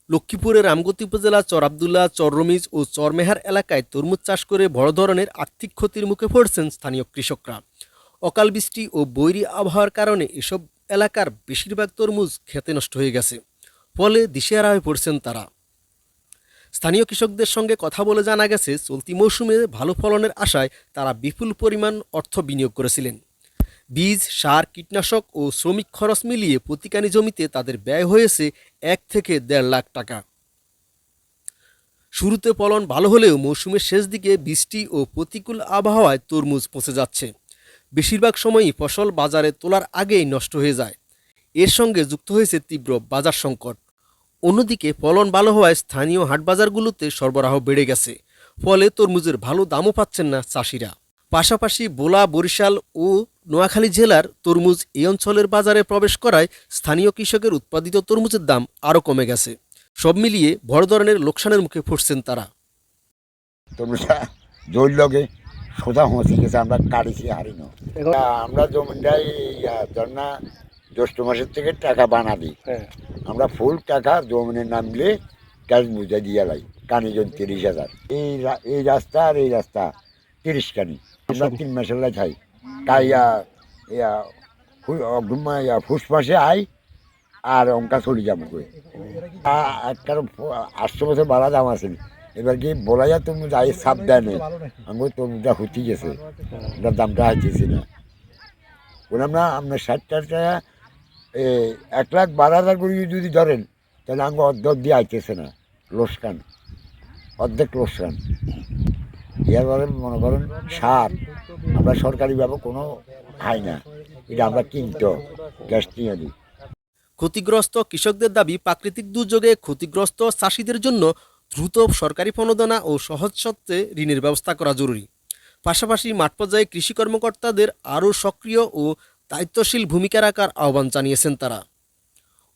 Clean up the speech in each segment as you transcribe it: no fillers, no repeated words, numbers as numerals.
লক্ষ্মীপুরের রামগতি উপজেলা চর আবদুল্লাহ, চর রমিজ ও চরমেহার এলাকায় তরমুজ চাষ করে বড় ধরনের আর্থিক ক্ষতির মুখে পড়ছেন স্থানীয় কৃষকরা। অকাল বৃষ্টি ও বৈরী আবহাওয়ার কারণে এসব এলাকার বেশিরভাগ তরমুজ খেতে নষ্ট হয়ে গেছে। ফলে দিশেহারা হয়ে পড়ছেন তারা। স্থানীয় কৃষকদের সঙ্গে কথা বলে জানা গেছে, চলতি মৌসুমে ভালো ফলনের আশায় তারা বিপুল পরিমাণ অর্থ বিনিয়োগ করেছিলেন। বীজ, সার, কীটনাশক ও শ্রমিক খরচ মিলিয়ে প্রতিকানি জমিতে তাদের ব্যয় হয়েছে ১ থেকে ১.৫ লাখ টাকা। শুরুতে ফলন ভালো হলেও মৌসুমের শেষ দিকে বৃষ্টি ও প্রতিকূল আবহাওয়ায় তরমুজ পচে যাচ্ছে। বেশিরভাগ সময়ই ফসল বাজারে তোলার আগেই নষ্ট হয়ে যায়। এর সঙ্গে যুক্ত হয়েছে তীব্র বাজার সংকট। অন্যদিকে ফলন ভালো হওয়ায় স্থানীয় হাটবাজারগুলোতে সরবরাহ বেড়ে গেছে। ফলে তরমুজের ভালো দামও পাচ্ছেন না চাষিরা। পাশাপাশি ভোলা, বরিশাল ও নোয়াখালী জেলার তরমুজ এই অঞ্চলের বাজারে প্রবেশ করায় স্থানীয় কৃষকের উৎপাদিত তরমুজের দাম আরও কমে গেছে। সব মিলিয়ে বড় ধরনের লোকসানের মুখে পড়ছেন তারা। তরমুজটা জোর লগে সোজা হঁচি গেছে, আমরা কাটিছি হারি না। আমরা জমিটাই ধর না জ্যৈষ্ঠ মাসের থেকে টাকা বানা দিই। আমরা ফুল টাকা জমিনে নামলে ক্যাশ বুঝে দিয়ে লাই কানিজন ৩০,০০০। এই রাস্তা আর এই রাস্তা ৩০ কানি। আমরা ৩ মাসের লাই খাই। তাই ফুস মাসে আই আর অঙ্কা চলে যাবো। একটা ৮০০ বছর বাড়া দাম আছে। এবার কি বলা যায় তরমুজ আই সাপ দেয় নেই, আমি তরমুজটা হতে গেছে, ওটার দামটা হাইতেছি না। বললাম না আপনার ৬০ টাকা ১,১২,০০০ করে যদি ধরেন তাহলে আমাকে অর্ধেক দিয়ে আইতেছে না, লোকসান, অর্ধেক লোকসান। এবারে মনে করেন সার আমরা সরকারিভাবে কোনো খাই না, এটা আমরা কিনতো গ্যাস নিয়ে দিই। ক্ষতিগ্রস্ত কৃষকদের দাবি, প্রাকৃতিক দুর্যোগে ক্ষতিগ্রস্ত চাষিদের জন্য দ্রুত সরকারি প্রণোদনা ও সহজ শর্তে ঋণের ব্যবস্থা করা জরুরি। পাশাপাশি মাঠ পর্যায়ে কৃষি কর্মকর্তাদের আরও সক্রিয় ও দায়িত্বশীল ভূমিকা রাখার আহ্বান জানিয়েছেন তারা।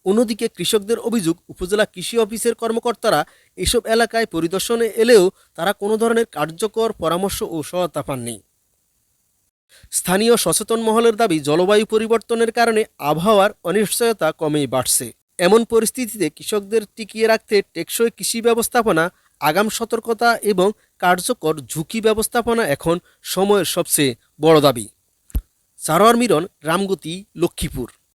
অন্যদিকে কৃষকদের অভিযোগ, উপজেলা কৃষি অফিসের কর্মকর্তারা এসব এলাকায় পরিদর্শনে এলেও তারা কোনো ধরনের কার্যকর পরামর্শ ও সহায়তা পাননি। স্থানীয় সচেতন মহলের দাবি, জলবায়ু পরিবর্তনের কারণে আবহাওয়ার অনিশ্চয়তা ক্রমেই বাড়ছে। এমন পরিস্থিতিতে কৃষকদের টিকিয়ে রাখতে টেকসই কৃষি ব্যবস্থাপনা, আগাম সতর্কতা এবং কার্যকর ঝুঁকি ব্যবস্থাপনা এখন সময়ের সবচেয়ে বড় দাবি। সারোয়ার মিরন, রামগতি, লক্ষ্মীপুর।